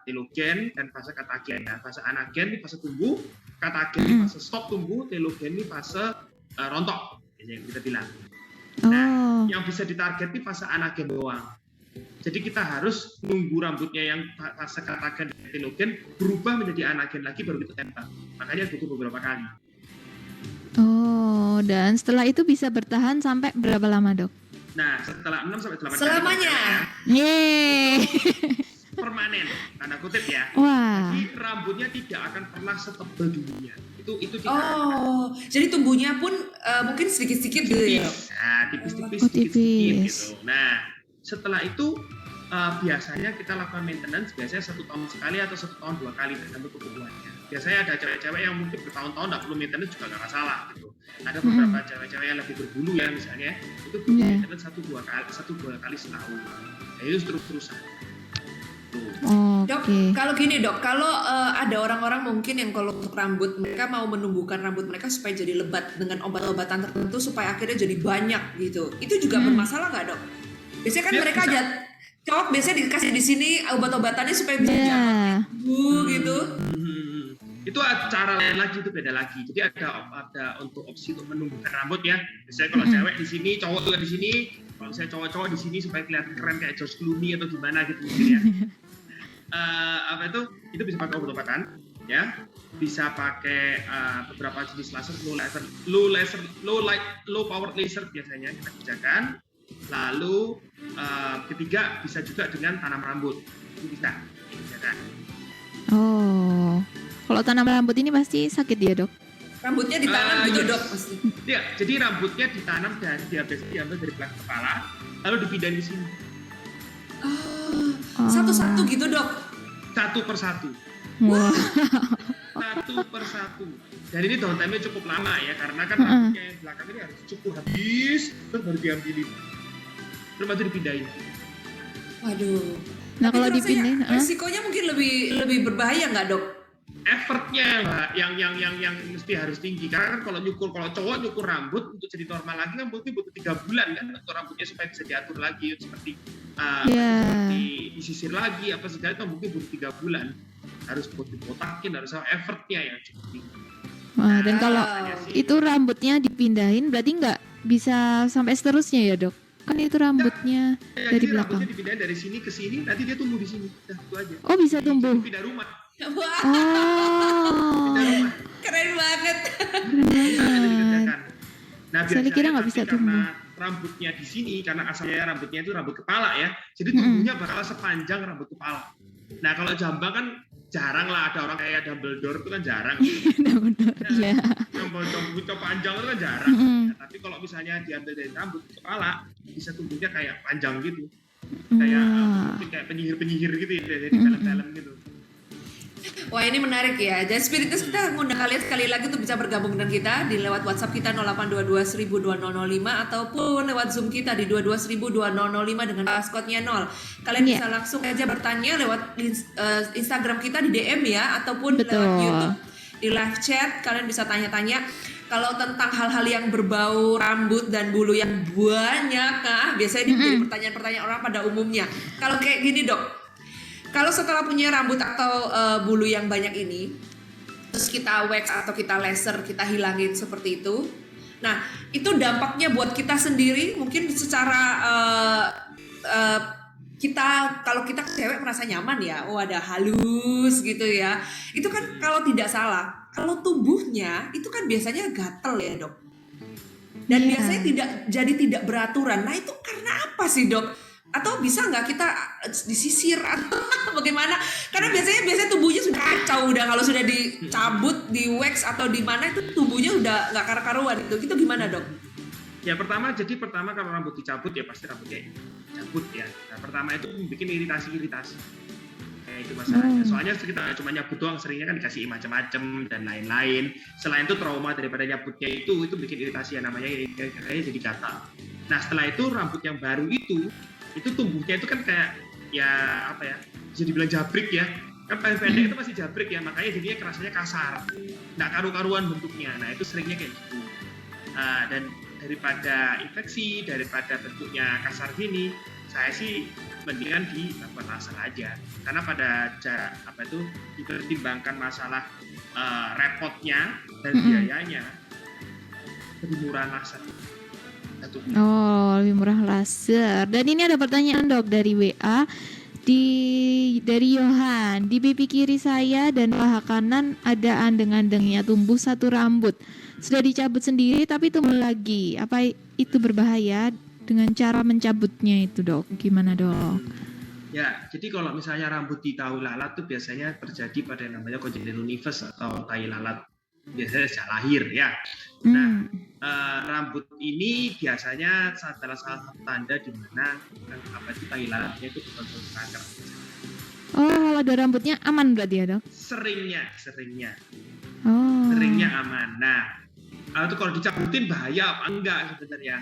telogen, dan fase katagen. Nah fase anagen ini fase tumbuh, katagen ini fase stop tumbuh, telogen ini fase rontok, yang kita bilang. Nah yang bisa ditarget ini fase anagen doang. Jadi kita harus nunggu rambutnya yang fase katagen dan telogen berubah menjadi anagen lagi baru kita tembak. Makanya butuh beberapa kali. Oh, dan setelah itu bisa bertahan sampai berapa lama, Dok? Nah, setelah 6 sampai 8 Selamanya. kali Yeay. permanen, tanda kutip ya. Wah. Jadi rambutnya tidak akan pernah setebal dulunya. Itu tidak. Oh, jadi tumbuhnya pun mungkin sedikit-sedikit gitu ya. tipis. Nah, tipis-tipis, Oh, sedikit-sedikit tipis. gitu. Nah, setelah itu biasanya kita lakukan maintenance biasanya 1 tahun sekali atau 1 tahun 2 kali tergantung kebutuhannya. Biasanya ada cewek-cewek yang mungkin bertahun-tahun nggak perlu maintenance juga nggak masalah gitu. Ada beberapa cewek-cewek yang lebih berbulu ya misalnya itu butuh maintenance 1-2 kali setahun. Nah, itu terus-terusan. Dok, Oke. kalau gini Dok, kalau ada orang-orang mungkin yang kalau untuk rambut mereka mau menumbuhkan rambut mereka supaya jadi lebat dengan obat-obatan tertentu supaya akhirnya jadi banyak gitu. Itu juga bermasalah nggak, Dok? Biasanya kan Ya, mereka bisa. aja cowok biasanya dikasih di sini obat-obatannya supaya bisa Ya. gitu. Itu cara lain lagi, itu beda lagi. Jadi ada untuk opsi untuk menumbuhkan rambut ya. Misalnya kalau cewek di sini, cowok juga di sini. Kalau misalnya cowok-cowok di sini supaya kelihatan keren kayak George Clooney atau gimana gitu mungkin ya. Itu bisa pakai obat-obatan ya. Bisa pakai beberapa jenis laser, low power laser biasanya kita kerjakan. Lalu ketiga bisa juga dengan tanam rambut. Itu bisa dikerjakan. Oh. Kalau tanam rambut ini pasti sakit ya, Dok? Rambutnya ditanam gitu, Yes. Dok, pasti. Ya, jadi rambutnya ditanam dan biasanya diambil dari belakang kepala, lalu dipindahin ke sini Satu-satu gitu, Dok. satu persatu. Wah. Satu persatu. Dan ini downtime-nya cukup lama ya, karena kan rambutnya yang belakang ini harus cukup habis, terus baru diambilin. Terus baru dipindahin. Waduh. Nah, Tapi kalau itu rasanya dipindahin, resikonya mungkin lebih berbahaya nggak, Dok? Effortnya Mbak, yang mesti harus tinggi. Karena kan kalau cowok nyukur rambut untuk jadi normal lagi kan mungkin butuh 3 bulan kan untuk rambutnya supaya bisa diatur lagi seperti disisir lagi apa segala itu mungkin butuh 3 bulan. Harus dibotakin, harus sama effortnya yang cukup tinggi. Wah, dan kalau sih. itu rambutnya dipindahin berarti nggak bisa sampai seterusnya ya, Dok? Kan itu rambutnya Ya, dari jadi belakang. rambutnya dipindahin dari sini ke sini, nanti dia tumbuh di sini. Udah, itu aja. Oh, bisa Jadi tumbuh. pindah rumah. Wah, Oh. Pindah rumah. keren banget. Bisa dikerjakan. Nah, Saya biasanya kira nggak nanti bisa karena tumbuh. rambutnya di sini, karena asalnya rambutnya itu rambut kepala ya, jadi tumbuhnya bakal sepanjang rambut kepala. Nah, kalau jambang kan jarang lah ada orang kayak Dumbledore itu kan jarang. Benar-benar. Iya. Rambutnya panjang itu kan jarang. Nah, tapi kalau misalnya diambil dari rambut kepala, bisa tumbuhnya kayak panjang gitu. Kayak mungkin kayak penyihir-penyihir gitu ya, jadi film-film gitu. Wah, ini menarik ya. Dan Spiritus kita ngundang kalian sekali lagi untuk bisa bergabung dengan kita di lewat WhatsApp kita 0822-1000-2005 ataupun lewat Zoom kita di 22-1000-2005 dengan passcode-nya 0. Kalian bisa langsung aja bertanya lewat Instagram kita di DM ya, ataupun lewat YouTube di live chat. Kalian bisa tanya-tanya kalau tentang hal-hal yang berbau rambut dan bulu yang banyak. Nah, biasanya ini menjadi pertanyaan-pertanyaan orang pada umumnya. Kalau kayak gini, Dok. Kalau setelah punya rambut atau bulu yang banyak ini, terus kita wax atau kita laser, kita hilangin seperti itu. Nah, itu dampaknya buat kita sendiri mungkin secara kalau kita cewek merasa nyaman ya, ada halus gitu ya. Itu kan kalau tidak salah. Kalau tubuhnya itu kan biasanya gatel ya, Dok. Dan biasanya tidak beraturan. Nah, itu karena apa sih, Dok? Atau bisa nggak kita disisir atau bagaimana? Karena biasanya tubuhnya sudah kacau, udah kalau sudah dicabut, di wax atau di mana itu tubuhnya udah nggak karu-karuan itu. Itu gimana, Dok? Ya pertama kalau rambut dicabut ya pasti rambutnya cabut ya. Nah pertama itu bikin iritasi. itu masalahnya. Soalnya kita cuma nyabut doang, seringnya kan dikasih macam-macam dan lain-lain. Selain itu trauma daripada nyabutnya itu bikin iritasi yang namanya kayaknya jadi gatal. Nah setelah itu rambut yang baru itu tumbuhnya itu kan kayak ya apa ya, bisa dibilang jabrik ya. Kan pendek itu masih jabrik ya, makanya jadinya kerasanya kasar, nggak karu-karuan bentuknya. Nah itu seringnya kayak gitu. Dan daripada infeksi, daripada bentuknya kasar gini, saya sih mendingan dilakukan laser aja. Karena pada dipertimbangkan masalah repotnya dan biayanya, lebih murah laser. Oh, lebih murah laser. Dan ini ada pertanyaan dok dari WA dari Yohan. Di pipi kiri saya dan paha kanan ada andeng-andengnya tumbuh satu rambut. Sudah dicabut sendiri tapi tumbuh lagi. Apa itu berbahaya dengan cara mencabutnya itu dok? Gimana dok? Ya, jadi kalau misalnya rambut di tahi lalat itu biasanya terjadi pada yang namanya congenital nevus atau tahi lalat biasanya sejak lahir ya. Nah, rambut ini biasanya adalah salah satu tanda di mana tahi lalatnya itu bukan kanker. Oh, kalau ada rambutnya aman berarti ya dok? Seringnya. Oh. Seringnya aman. Nah, itu kalau dicabutin bahaya apa enggak sebenarnya?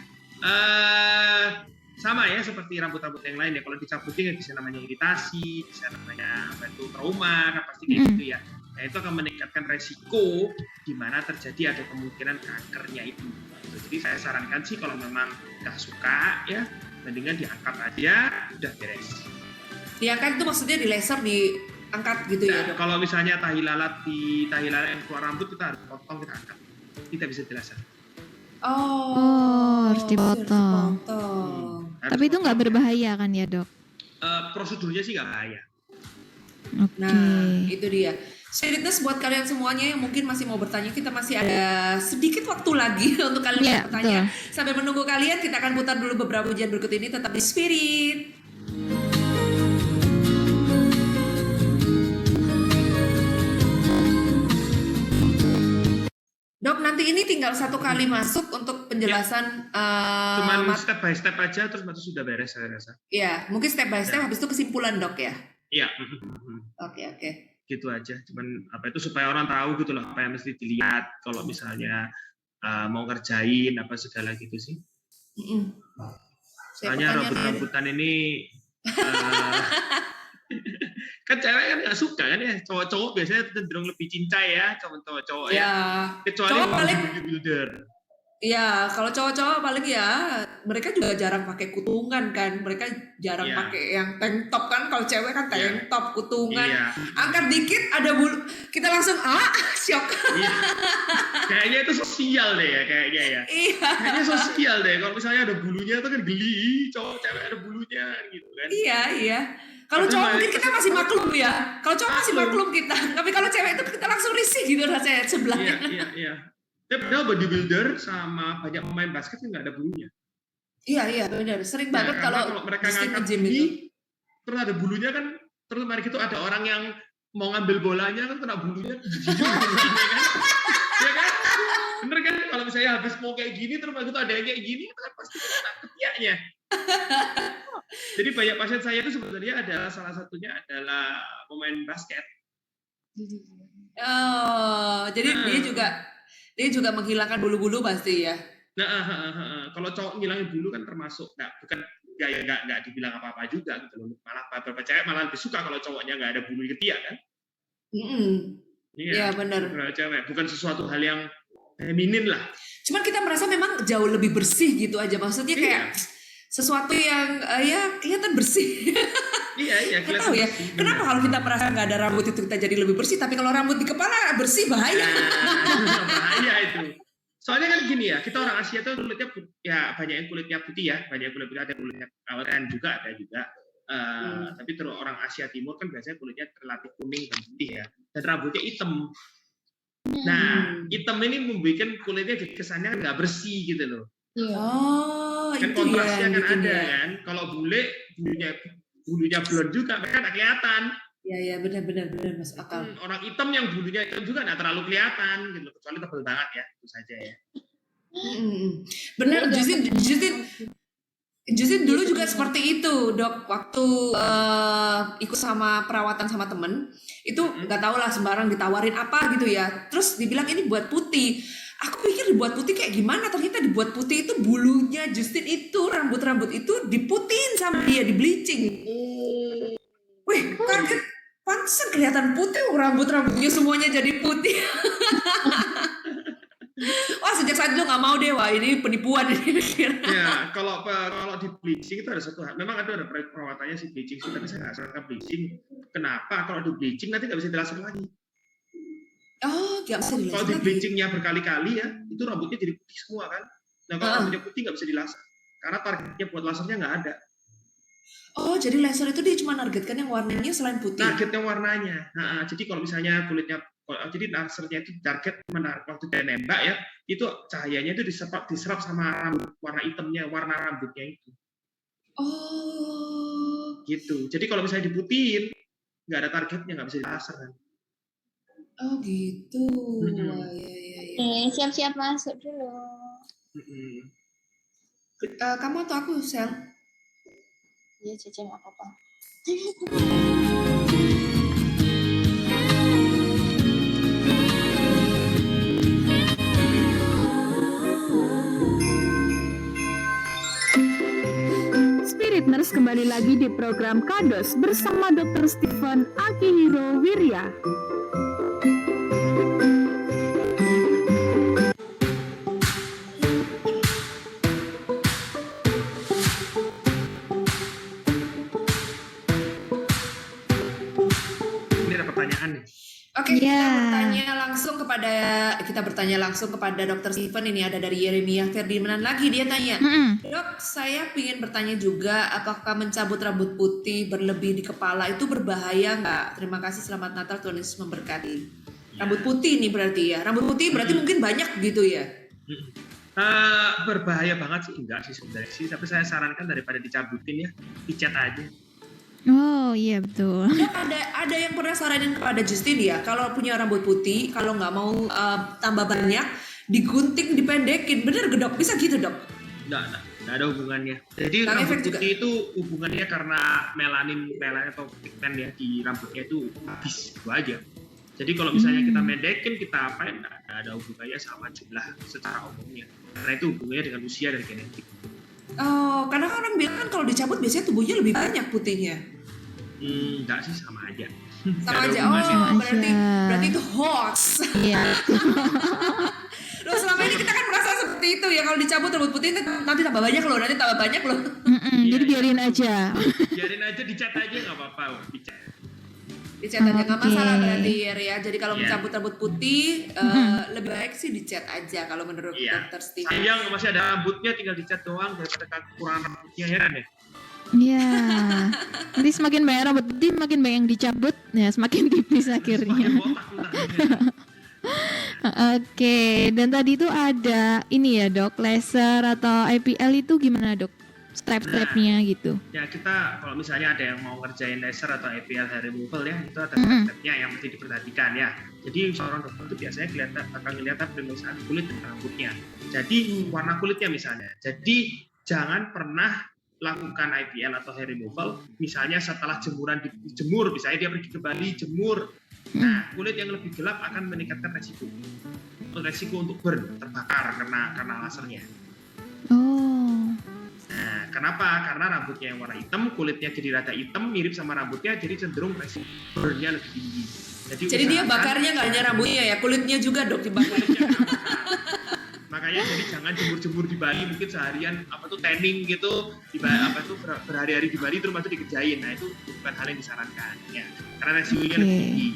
Sama ya seperti rambut-rambut yang lain ya. Kalau dicabutin bisa namanya iritasi, bisa namanya trauma, kan pasti kayak gitu ya. Nah, itu akan meningkatkan resiko di mana terjadi ada kemungkinan kankernya itu. Jadi saya sarankan sih kalau memang nggak suka ya, mendingan diangkat aja, udah beres. Diangkat itu maksudnya di laser, diangkat gitu ya dok? Kalau misalnya tahi lalat yang keluar rambut kita harus potong, kita angkat. Kita bisa jelasin. Harus dipotong. Tapi itu nggak berbahaya kan ya dok? Prosedurnya sih nggak bahaya. Oke. Nah itu dia. Spiritness buat kalian semuanya yang mungkin masih mau bertanya, kita masih ada sedikit waktu lagi untuk kalian bertanya. Sambil menunggu kalian, kita akan putar dulu beberapa ujian berikut ini. Tetap di Spirit. Dok, nanti ini tinggal satu kali masuk untuk penjelasan. Cuman step by step aja, terus nanti sudah beres saya rasa. Iya, mungkin step by step, habis itu kesimpulan dok ya. Iya. Oke. Gitu aja. Cuman supaya orang tahu gitu loh apa yang mesti dilihat kalau misalnya mau ngerjain apa segala gitu sih. Soalnya rambut-rambutan ini kan cewek kan nggak suka kan ya, cowok-cowok biasanya cenderung lebih cincai ya, cowok-cowok ya. Kecuali bodybuilder. Iya, kalau cowok-cowok paling ya mereka juga jarang pakai kutungan kan, mereka jarang pakai yang tank top kan. Kalau cewek kan tank top, kutungan, angkat dikit ada bulu, kita langsung syok. Kayaknya itu sosial deh ya, kayaknya ya. Kayaknya sosial deh. Kalau misalnya ada bulunya itu kan geli, cowok cewek ada bulunya gitu kan. Iya. Kalau cowok mungkin kita masih maklum ya. Kalau cowok masih maklum kita, tapi kalau cewek itu kita langsung risih gitu rasanya sebelahnya. Iya. Tapi padahal bodybuilder sama banyak pemain basket nggak ada bulunya. Iya benar. Sering banget kalau mereka ngangkat gini, terus ada bulunya kan. Terus kemarin itu ada orang yang mau ngambil bolanya kan kena bulunya. Ya kan? Bener kan? Kalau misalnya habis mau kayak gini terus itu ada yang kayak gini, itu kan pasti kena ketiaknya. Jadi banyak pasien saya itu sebenarnya adalah salah satunya adalah pemain basket. Jadi dia juga menghilangkan bulu-bulu pasti ya. Nah, kalau cowok ngilangin bulu kan termasuk nggak dibilang apa-apa juga gitu loh. Malah beberapa cewek malah lebih suka kalau cowoknya nggak ada bulu di ketiak kan. Iya benar. Cewek bukan sesuatu hal yang feminin lah. Cuman kita merasa memang jauh lebih bersih gitu aja, maksudnya kayak sesuatu yang kelihatan bersih. Iya kelihatan. Tahu ya. Bersih. Kenapa kalau kita merasa nggak ada rambut itu kita jadi lebih bersih, tapi kalau rambut di kepala bersih bahaya. Bahaya itu. Soalnya kan gini ya, kita orang Asia tuh kulitnya ya banyak yang kulitnya putih ya, banyak yang kulit putih, ada kulitnya kan juga ada juga. Tapi terus orang Asia Timur kan biasanya kulitnya relatif kuning dan putih ya, dan rambutnya hitam. Nah, hitam ini membuat kulitnya kesannya nggak bersih gitu loh. Kan itu kontrasnya kan ada ya. kan. Kalau bule bulunya blond juga, mereka nggak kelihatan. Iya benar masuk akal. Orang hitam yang bulunya hitam juga nggak terlalu kelihatan gitu, kecuali tebal banget ya, itu saja ya. Benar, Justin. Justru dulu juga seperti itu, Dok. Waktu ikut sama perawatan sama temen, itu nggak tahu lah sembarang ditawarin apa gitu ya. Terus dibilang ini buat putih. Aku pikir dibuat putih kayak gimana? Ternyata dibuat putih itu bulunya Justin itu, rambut-rambut itu diputihin sama dia, di bleaching. Wih, kaget. Pantesan kelihatan putih, rambut-rambutnya semuanya jadi putih. Wah, sejak saat itu nggak mau deh, wah ini penipuan ini. Ya, kalau di bleaching itu ada satu hal. Memang ada perawatannya si bleaching sih, tapi saya nggak sarankan bleaching. Kenapa? Kalau di bleaching nanti nggak bisa dilaser lagi. Oh, nggak bisa dilaser Kalau di lagi. bleachingnya berkali-kali ya, itu rambutnya jadi putih semua kan. Nah, kalau rambutnya putih nggak bisa dilaser, karena targetnya buat lasernya nggak ada. Oh, jadi laser itu dia cuma nargetkan yang warnanya selain putih. Targetnya warnanya. Nah, jadi kalau misalnya kulitnya, jadi lasernya itu target waktu dia nembak ya, itu cahayanya itu diserap sama rambut, warna hitamnya, warna rambutnya itu. Oh. Gitu. Jadi kalau misalnya diputihin, nggak ada targetnya, nggak bisa dilaser kan. Oh gitu. Wah, ya. Siap-siap masuk dulu. Kamu atau aku, Sel? Iya, Cece nggak apa-apa. Spirit Nurse kembali lagi di program Kados bersama Dr. Stephen Akihiro Wirya. Ini ada pertanyaan nih. Oke, kita bertanya langsung kepada Dr. Stephen. Ini ada dari Yeremia Ferdinand lagi, dia tanya, Dok, saya ingin bertanya juga, apakah mencabut rambut putih berlebih di kepala itu berbahaya nggak? Terima kasih, selamat Natal, Tuhan Yesus memberkati. Rambut putih ini berarti ya, rambut putih berarti mungkin banyak gitu ya? Berbahaya banget sih, enggak sih sebenarnya sih, tapi saya sarankan daripada dicabutin ya, dicat aja. Oh iya betul. Dok, ada yang pernah saranin kepada Justin ya, kalau punya rambut putih, kalau nggak mau tambah banyak, digunting, dipendekin, bener gak Dok? Bisa gitu Dok? Nggak ada hubungannya. Jadi Nggak rambut efek juga? putih itu hubungannya karena melanin atau pigmen ya di rambutnya itu habis, itu aja. Jadi kalau misalnya kita mendekin, kita apain, nggak ada hubungannya sama jumlah secara umumnya. Karena itu hubungannya dengan usia dan genetik. Oh, karena orang bilang kan kalau dicabut biasanya tubuhnya lebih banyak putihnya. Enggak sih, sama aja. Sama aja. Sama aja. Berarti itu hoax. Iya. Loh, selama ini kita kan merasa seperti itu ya, kalau dicabut rambut putih nanti tambah banyak loh, nanti tambah banyak loh. Jadi biarin aja. Biarin aja, dicat aja nggak apa-apa, dicat. Dicat aja nggak Oke. masalah berarti ya. Jadi kalau Iya. mencabut rambut putih lebih baik sih dicat aja kalau menurut Iya. Dr. Stephen. Sayang masih ada rambutnya, tinggal dicat doang daripada kekurangan rambutnya, ya kan ya? Iya. Nanti semakin banyak rambut putih, makin banyak yang dicabut, ya semakin tipis akhirnya. Semakin botak entahnya. Oke, dan tadi itu ada ini ya Dok, laser atau IPL itu gimana Dok? Strap-strapnya gitu. Ya, kita kalau misalnya ada yang mau ngerjain laser atau IPL hair removal ya, itu ada step-stepnya yang mesti diperhatikan ya. Jadi seorang dokter itu biasanya akan melihat pemeriksaan kulit dan rambutnya. Jadi warna kulitnya misalnya. Jadi jangan pernah lakukan IPL atau hair removal misalnya setelah jemur, misalnya dia pergi ke Bali jemur. Nah, kulit yang lebih gelap akan meningkatkan resiko untuk burn, terbakar karena lasernya. Oh. Nah, kenapa? Karena rambutnya yang warna hitam, kulitnya jadi rada hitam, mirip sama rambutnya, jadi cenderung resiko burn-nya lebih tinggi. Jadi dia bakarnya nggak hanya rambutnya ya, kulitnya juga Dok dibakar. Makanya jadi jangan jemur-jemur di Bali mungkin seharian tanning gitu berhari-hari di Bali terus itu dikerjain. Nah, itu bukan hal yang disarankan ya, karena resikonya lebih tinggi.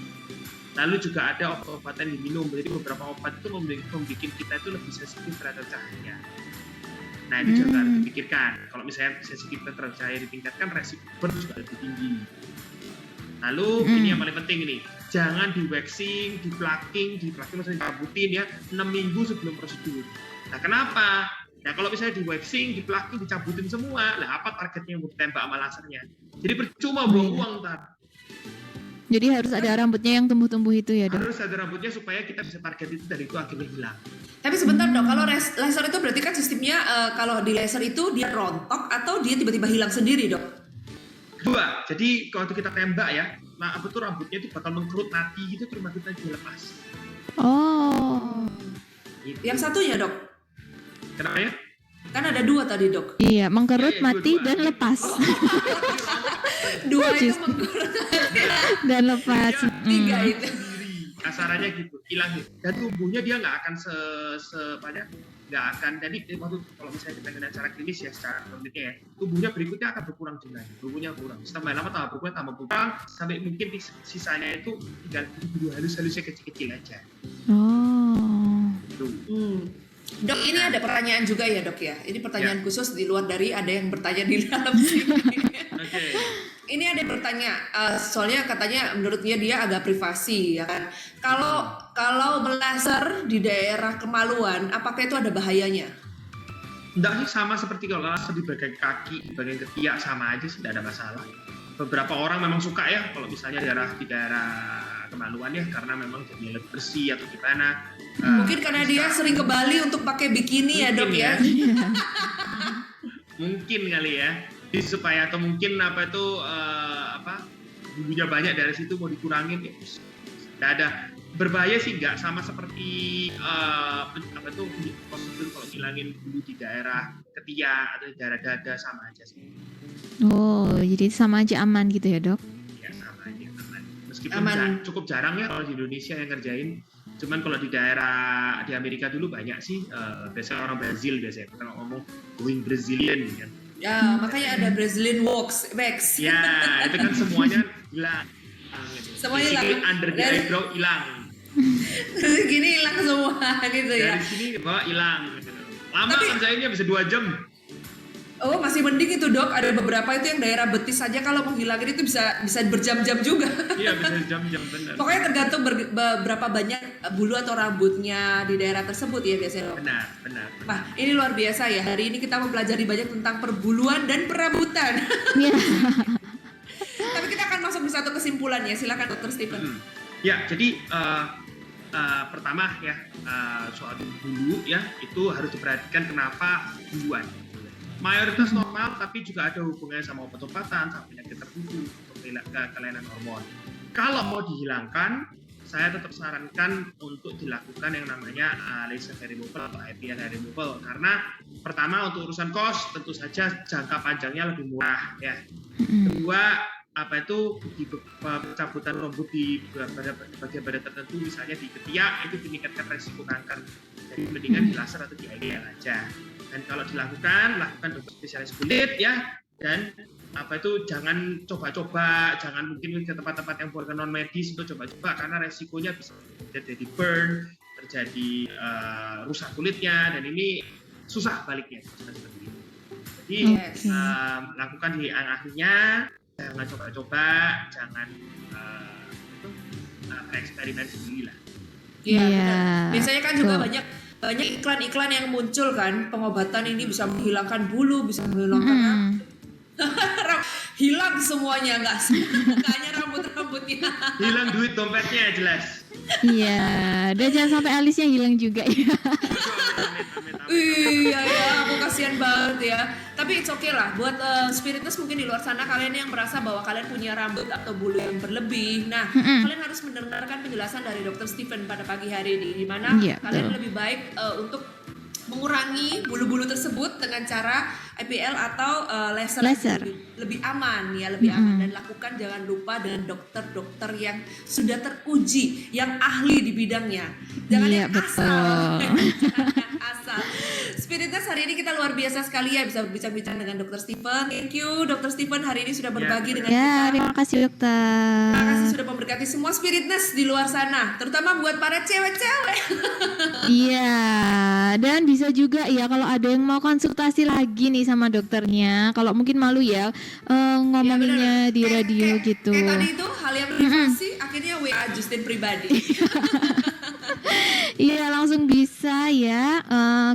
Lalu juga ada obat-obatan yang diminum. Jadi beberapa obat itu membuat kita itu lebih sensitif terhadap cahaya. Nah, itu juga harus dipikirkan. Kalau misalnya sensitivitas terhadap cahaya ditingkatkan, resiko burn juga lebih tinggi. Lalu ini yang paling penting ini, jangan di waxing, di plucking maksudnya dicabutin ya 6 minggu sebelum prosedur. Nah, kenapa? Nah, kalau misalnya di waxing, di plucking, dicabutin semua, lah apa targetnya yang mau ditembak sama lasernya? Jadi percuma buang uang ntar. Jadi harus ada rambutnya yang tumbuh-tumbuh itu ya Dok? Harus ada rambutnya supaya kita bisa target itu dari itu akhirnya hilang. Tapi sebentar dok, kalau laser itu berarti kan sistemnya kalau di laser itu dia rontok atau dia tiba-tiba hilang sendiri dok? Dua, jadi kalau kita tembak ya, nah betul rambutnya itu bakal mengkerut mati gitu, terus kita dilepas. Oh. Gitu. Yang satunya dok? Kenapa ya? Kan ada dua tadi dok. Iya, mengkerut, Iya, mati, dua-dua. dan lepas. Dua itu Just- mengkurut. Dan lepas. Tiga itu. Kasarannya gitu, hilang gitu. Dan tubuhnya dia nggak akan banyak, nggak akan. Jadi waktu kalau misalnya kita lihat secara klinis ya, secara kliniknya ya, tubuhnya berikutnya akan berkurang jumlah, tubuhnya kurang. Tambah lama tambah berkurang sampai mungkin sisanya itu tinggal bulu halus-halusnya kecil-kecil aja. Oh. Gitu. Dok, ini ada pertanyaan juga ya dok ya. Ini pertanyaan khusus di luar dari ada yang bertanya di dalam sini. Oke. Ini ada yang bertanya, soalnya katanya menurutnya dia agak privasi ya kan. Kalau melaser di daerah kemaluan, apakah itu ada bahayanya? Enggak sih, sama seperti kalau laser di bagian kaki, di bagian ketiak sama aja sih, tidak ada masalah. Beberapa orang memang suka ya kalau misalnya di daerah kemaluan ya, karena memang jadi lebih bersih atau gimana. Mungkin karena dia sering ke Bali untuk pakai bikini ya dok Mungkin ya. Mungkin kali ya. Jadi supaya atau mungkin bulunya banyak dari situ mau dikurangin ya. Nggak ada berbahaya sih, nggak sama seperti prosedur kalau ngilangin bulu di daerah ketiak atau di daerah dada, sama aja sih. Oh, jadi sama aja aman gitu ya dok? Ya sama aja aman. Meskipun Aman. cukup jarang ya kalau di Indonesia yang ngerjain. Cuman kalau di daerah di Amerika dulu banyak sih. Biasanya orang Brazil biasanya kalau ngomong going Brazilian kan. Ya, makanya ada Brazilian wax. Ya, itu kan semuanya hilang. Semuanya hilang. Basically under the Dari- eyebrow hilang. Gini hilang semua gitu ya. Dari sini bawa hilang. Lama Tapi- kan jahitnya bisa 2 jam. Oh, masih mending itu dok. Ada beberapa itu yang daerah betis saja kalau mau hilangin itu bisa berjam-jam juga. Iya bisa jam-jam benar. Pokoknya tergantung berapa banyak bulu atau rambutnya di daerah tersebut ya biasanya dok. Benar. Wah, ini luar biasa ya. Hari ini kita mempelajari banyak tentang perbuluan dan perambutan. Iya. Tapi kita akan masuk di satu kesimpulan ya. Silakan Dokter Stephen. Ya, jadi pertama ya soal bulu ya itu harus diperhatikan kenapa buluan. Mayoritas normal tapi juga ada hubungannya sama obat-obatan, sama penyakit tertentu untuk kelainan hormon. Kalau mau dihilangkan, saya tetap sarankan untuk dilakukan yang namanya laser hair removal atau IPL hair removal, karena pertama untuk urusan cost tentu saja jangka panjangnya lebih murah ya. Kedua di pencabutan rambut di bagian badan tertentu, misalnya di ketiak, itu meningkatkan resiko kanker. Jadi mendingan di laser atau di IPL aja. Dan kalau lakukan dokter spesialis kulit ya, dan jangan coba-coba, jangan mungkin ke tempat-tempat yang bukan non medis untuk coba-coba, karena resikonya bisa terjadi burn, terjadi rusak kulitnya, dan ini susah baliknya seperti itu. Jadi lakukan di akhirnya, jangan coba-coba, jangan eksperimen sendiri lah. Iya. Iya. Biasanya kan juga Tuh. banyak iklan-iklan yang muncul kan, pengobatan ini bisa menghilangkan bulu, bisa menghilangkan hilang semuanya, nggak hanya rambutnya. Hilang duit dompetnya jelas. Iya. Dan jangan sampai alisnya hilang juga ya. Iya ya, aku kasihan banget ya. Tapi it's okay lah buat spiritus mungkin di luar sana, kalian yang merasa bahwa kalian punya rambut atau bulu yang berlebih. Nah, kalian harus mendengarkan penjelasan dari Dr. Stephen pada pagi hari ini, di mana Iya, kalian betul. lebih baik untuk mengurangi bulu-bulu tersebut dengan cara IPL atau laser. Lebih aman ya, lebih aman. Dan lakukan jangan lupa dengan dokter-dokter yang sudah teruji, yang ahli di bidangnya. Jangan Iya, yang betul. asal. Spiritus hari ini kita luar biasa sekali ya bisa berbincang-bincang dengan Dr. Stephen. Thank you Dr. Stephen hari ini sudah berbagi dengan Ya, kita. terima kasih dokter. Terima kasih sudah memberkati semua spiritness di luar sana, terutama buat para cewek-cewek. Iya, dan bisa juga ya kalau ada yang mau konsultasi lagi nih sama dokternya, kalau mungkin malu ya ngomonginnya di radio gitu. Kayak tadi itu hal yang privasi, akhirnya WA Justin pribadi. Iya, langsung bisa ya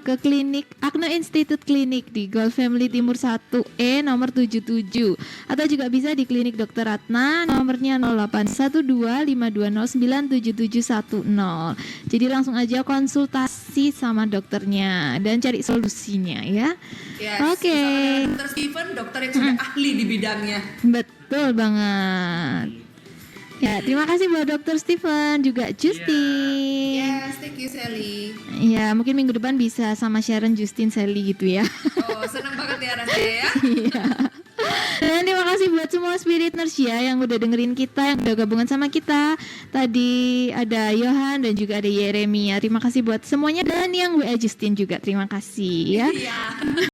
ke klinik Acne Institute Klinik di Golf Family Timur 1E nomor 77, atau juga bisa di klinik Dr. Ratna, nomornya 081252097710. Jadi langsung aja konsultasi sama dokternya dan cari solusinya ya. Yes, Oke. bersama dengan Dr. Steven, dokter yang sudah ahli di bidangnya. Betul banget. Ya, terima kasih buat Dr. Steven, juga Justin. Yes, thank you Sally. Ya, mungkin minggu depan bisa sama Sharon, Justin, Sally gitu ya. Oh, seneng banget ya rasanya ya. Iya. Dan terima kasih buat semua Spirit Nurse ya yang udah dengerin kita, yang udah gabungan sama kita. Tadi ada Yohan dan juga ada Yeremia. Terima kasih buat semuanya, dan yang WA Justin juga terima kasih ya. Iya.